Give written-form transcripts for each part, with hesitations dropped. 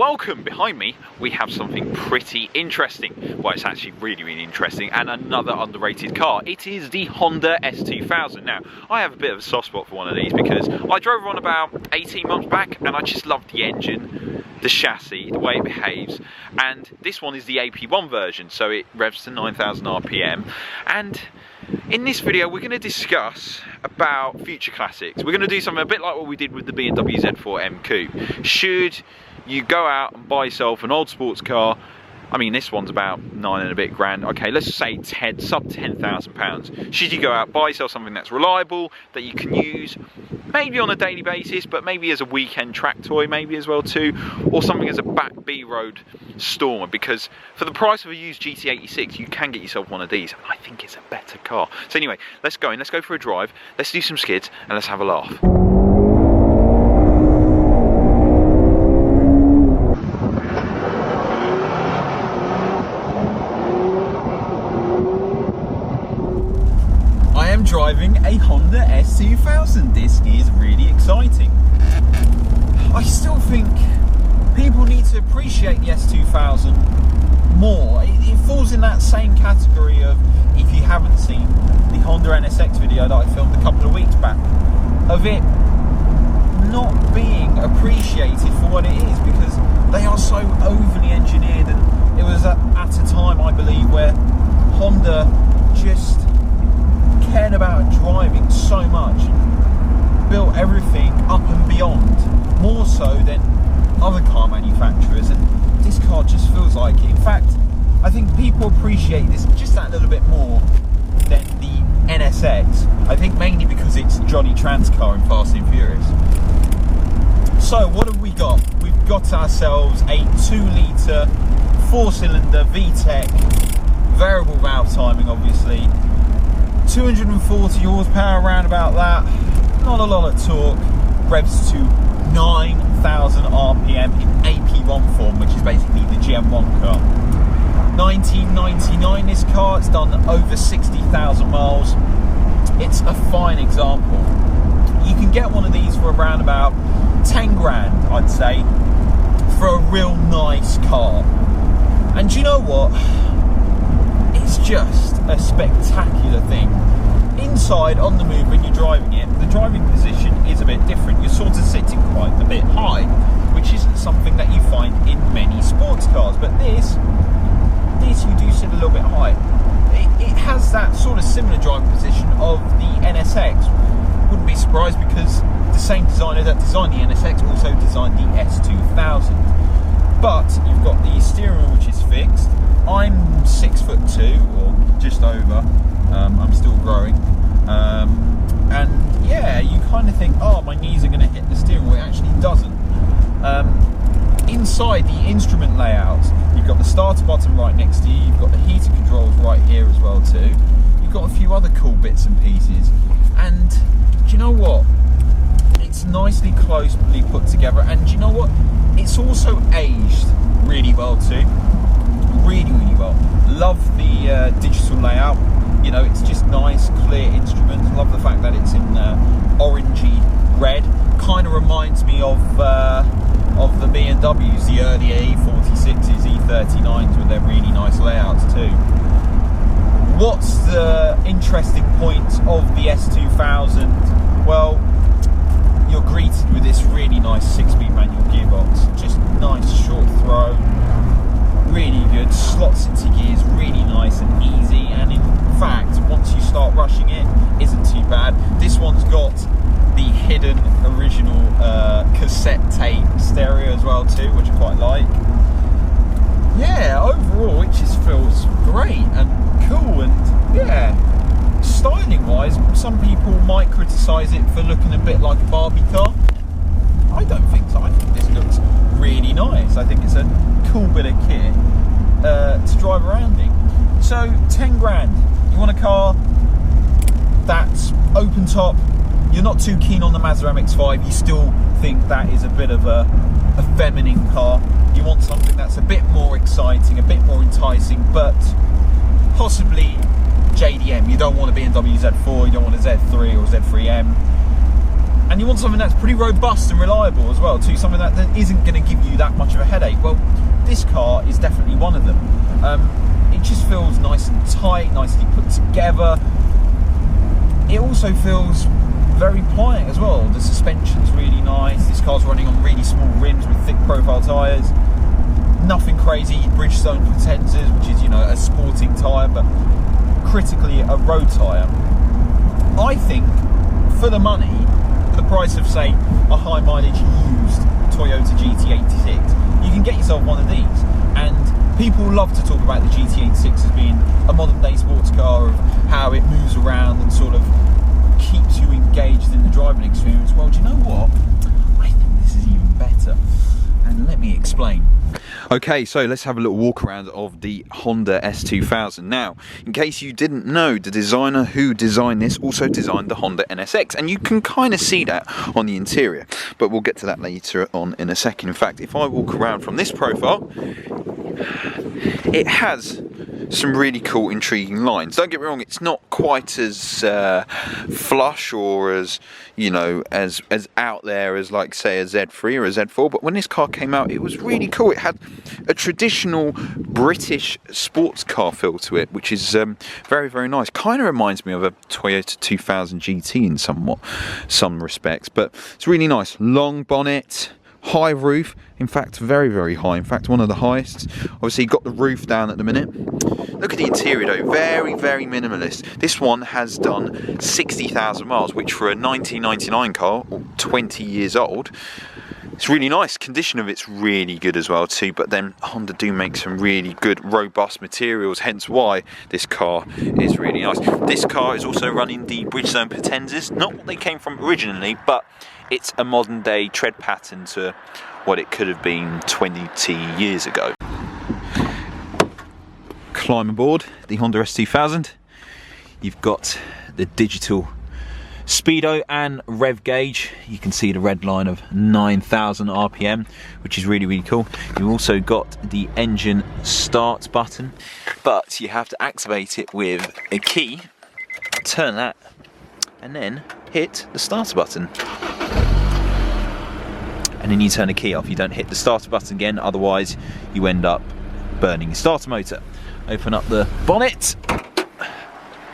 welcome. Behind me we have something pretty interesting. Well, it's actually really interesting, and another underrated car. It is the Honda S2000. Now, I have a bit of a soft spot for one of these because I drove one about 18 months back and I just loved the engine, the chassis, the way it behaves. And this one is the AP1 version, so it revs to 9,000 RPM. And in this video we're going to discuss about future classics. We're going to do something a bit like what we did with the BMW Z4M Coupe. Should you go out and buy yourself an old sports car, I mean this one's about 9 and a bit grand, okay, let's say sub £10,000. Should you go out, buy yourself something that's reliable, that you can use maybe on a daily basis, but maybe as a weekend track toy maybe as well too, or something as a back B-road stormer, because for the price of a used GT86 you can get yourself one of these, and I think it's a better car. So anyway, let's go in, let's go for a drive, let's do some skids and let's have a laugh. Driving a Honda S2000. This is really exciting. I still think people need to appreciate the S2000 more. It falls in that same category of, if you haven't seen the Honda NSX video that I filmed a couple of weeks back, of it not being appreciated for what it is, because they are so overly engineered. And it was at a time, I believe, where Honda just cared about driving so much, built everything up and beyond, more so than other car manufacturers, and this car just feels like it. In fact, I think people appreciate this just that little bit more than the NSX. I think mainly because it's Johnny Tran's car in Fast and Furious. So what have we got? We've got ourselves a 2-litre 4-cylinder V-tec, variable valve timing obviously, 240 horsepower around about that, not a lot of torque, revs to 9,000 RPM in AP1 form, which is basically the GM1 car. 1999 this car, it's done over 60,000 miles. It's a fine example. You can get one of these for around about 10 grand, I'd say, for a real nice car. And do you know what? It's just a spectacular thing. Inside, on the move, when you're driving it, the driving position is a bit different. You're sort of sitting quite a bit high, which isn't something that you find in many sports cars. But this you do sit a little bit high. It has that sort of similar driving position of the NSX. Wouldn't be surprised, because the same designer that designed the NSX also designed the S2000. But you've got the steering wheel, which is fixed. I'm 6'2" or just over. I'm still growing, and yeah, you kind of think, oh, my knees are going to hit the steering wheel. It actually doesn't. Inside the instrument layout, you've got the starter button right next to you. You've got the heater controls right here as well too. You've got a few other cool bits and pieces, and do you know what? It's nicely closely put together, and do you know what? It's also aged really well too. Really well. Love the digital layout. You know, it's just nice, clear instruments. Love the fact that it's in orangey red. Kind of reminds me of the BMWs, the earlier E46s, E39s, with their really nice layouts too. What's the interesting point of the S2000? Well, you're greeted with this really nice 6-speed manual gearbox. Just nice short throw. Really good, slots into gears really nice and easy, and in fact once you start rushing it, isn't too bad. This one's got the hidden original cassette tape stereo as well too, which I quite like. Yeah, overall it just feels great and cool, and yeah, styling wise, some people might criticise it for looking a bit like a Barbie car. I don't think so. I think this looks really nice. I think it's a cool bit of kit to drive around in. So 10 grand, you want a car that's open top, you're not too keen on the Mazda MX-5, you still think that is a bit of a feminine car, you want something that's a bit more exciting, a bit more enticing, but possibly JDM. You don't want a BMW Z4, you don't want a Z3 or Z3M. And you want something that's pretty robust and reliable as well too, something that isn't going to give you that much of a headache. Well, this car is definitely one of them. It just feels nice and tight, nicely put together. It also feels very pliant as well. The suspension's really nice. This car's running on really small rims with thick profile tyres. Nothing crazy, Bridgestone Potenzas, which is, you know, a sporting tyre, but critically a road tyre. I think for the money, the price of, say, a high mileage used Toyota GT86, you can get yourself one of these. And people love to talk about the GT86 as being a modern day sports car, of how it moves around and sort of keeps you engaged in the driving experience. Well, do you know what? I think this is even better. And let me explain. Okay, so let's have a little walk around of the Honda S2000. Now, in case you didn't know, the designer who designed this also designed the Honda NSX, and you can kind of see that on the interior, but we'll get to that later on in a second. In fact, if I walk around from this profile, it has some really cool, intriguing lines. Don't get me wrong, it's not quite as flush or as, you know, as out there as, like, say, a Z3 or a Z4, but when this car came out, it was really cool. It had a traditional British sports car feel to it, which is very, very nice. Kind of reminds me of a Toyota 2000 GT in some respects, but it's really nice. Long bonnet, high roof, in fact very, very high, in fact one of the highest. Obviously got the roof down at the minute. Look at the interior though, very, very minimalist. This one has done 60,000 miles, which for a 1999 car, 20 years old, it's really nice. Condition of it's really good as well too, but then Honda do make some really good robust materials, hence why this car is really nice. This car is also running the Bridgestone Potenzas, not what they came from originally, but it's a modern day tread pattern to what it could have been 20 years ago. Climb aboard the Honda S2000. You've got the digital speedo and rev gauge. You can see the red line of 9,000 RPM, which is really, really cool. You've also got the engine start button, but you have to activate it with a key, turn that, and then hit the starter button. And then you turn the key off. You don't hit the starter button again, otherwise you end up burning your starter motor. Open up the bonnet,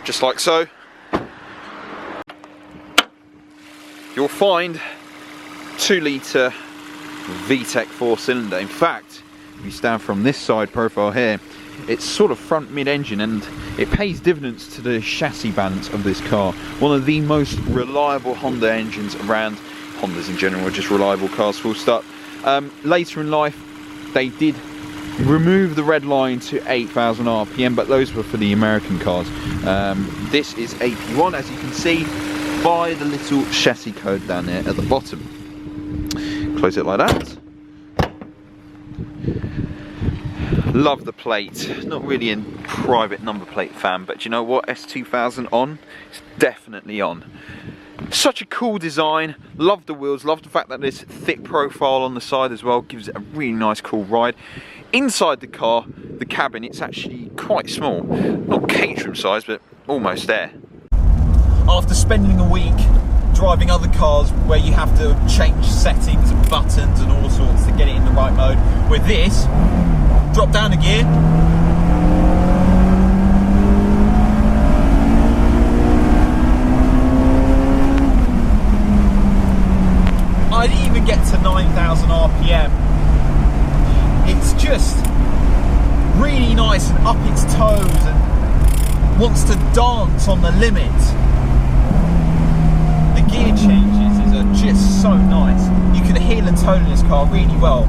just like so. You'll find 2-litre V-tec 4-cylinder. In fact, if you stand from this side profile here, it's sort of front mid-engine, and it pays dividends to the chassis balance of this car. One of the most reliable Honda engines around. Hondas in general are just reliable cars, full stop. Later in life, they did remove the red line to 8,000 RPM, but those were for the American cars. This is AP1, as you can see by the little chassis code down there at the bottom. Close it like that. Love the plate. Not really a private number plate fan, but you know what? S2000 on? It's definitely on. Such a cool design. Love the wheels. Love the fact that there's thick profile on the side as well. Gives it a really nice, cool ride. Inside the car, the cabin, it's actually quite small. Not caterham size, but almost there. After spending a week driving other cars where you have to change settings and buttons and all sorts to get it in the right mode, with this, drop down a gear, I'd even get to 9,000 RPM. It's just really nice and up its toes and wants to dance on the limit. The gear changes are just so nice. You can heel and toe in this car really well.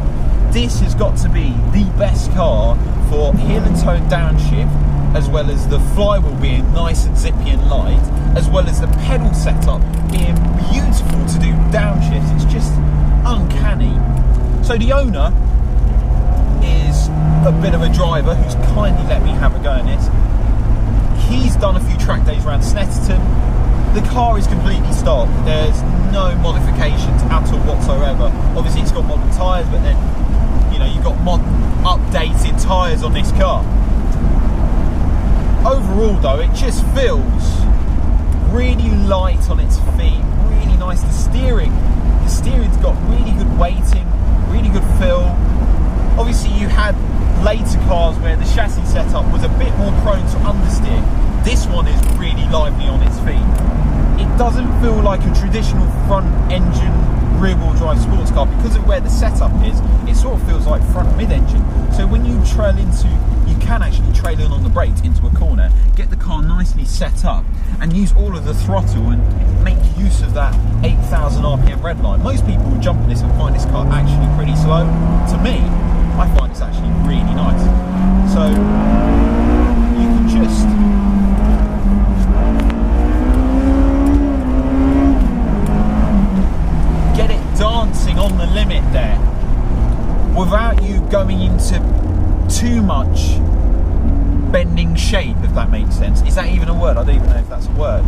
This has got to be the best car for heel and toe downshift, as well as the flywheel being nice and zippy and light, as well as the pedal setup being beautiful to do downshifts. It's just uncanny. So the owner is a bit of a driver who's kindly let me have a go in this. He's done a few track days around Snetterton. The car is completely stock. There's no modifications at all whatsoever. Obviously it's got modern tyres, but then, you know, you've got updated tyres on this car. Overall though, it just feels really light on its feet, really nice. The steering's got really good weighting, really good feel. Obviously you had later cars where the chassis setup was a bit more prone to understeer. This one is really lively on its feet. It doesn't feel like a traditional front engine rear-wheel drive sports car because of where the setup is. It sort of feels like front mid-engine. So when you you can actually trail in on the brakes into a corner, get the car nicely set up, and use all of the throttle and make use of that 8,000 RPM red line. Most people would jump on this and find this car actually pretty slow. To me, I find it's actually really nice. So you can just get it dancing on the limit there without you going into too much bending shape, if that makes sense. Is that even a word? I don't even know if that's a word.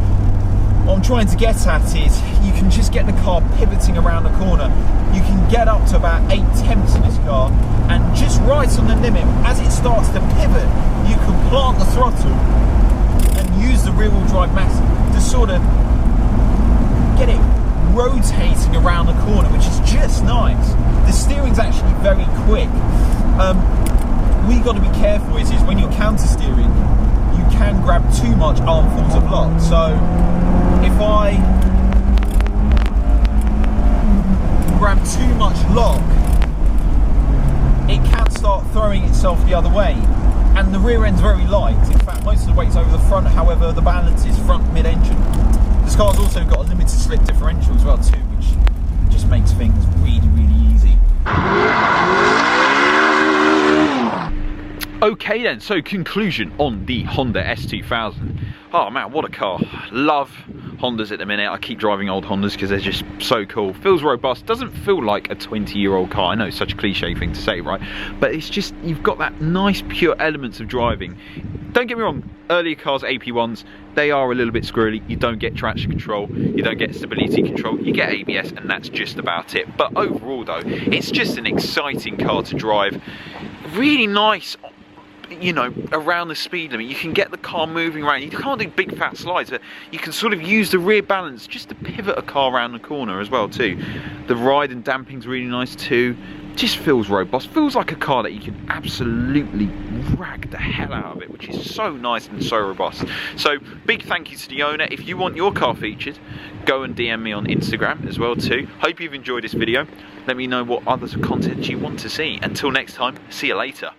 What I'm trying to get at is you can just get the car pivoting around the corner. You can get up to about 8 tenths in this car, and just right on the limit, as it starts to pivot, you can plant the throttle and use the rear-wheel drive mass to sort of get it rotating around the corner, which is just nice. The steering's actually very quick. What you got to be careful is when you're counter steering, you can grab too much armfuls of lock. So if I grab too much lock, it can start throwing itself the other way. And the rear end's very light. In fact, most of the weight's over the front. However, the balance is front mid-engine. This car's also got a limited slip differential as well too, which just makes things really, really easy. Okay then, so conclusion on the Honda S2000. Oh man, what a car. Love Hondas at the minute. I keep driving old Hondas because they're just so cool. Feels robust, doesn't feel like a 20-year-old car. I know it's such a cliche thing to say, right? But it's just, you've got that nice pure elements of driving. Don't get me wrong, earlier cars, AP1s, they are a little bit squirrely. You don't get traction control, you don't get stability control, you get ABS, and that's just about it. But overall though, it's just an exciting car to drive. Really nice, you know, around the speed limit. You can get the car moving around. You can't do big fat slides, but you can sort of use the rear balance just to pivot a car around the corner as well too. The ride and damping's really nice too. Just feels robust. Feels like a car that you can absolutely rag the hell out of it, which is so nice and so robust. So big thank you to the owner. If you want your car featured, go and DM me on Instagram as well too. Hope you've enjoyed this video. Let me know what other content you want to see. Until next time, see you later.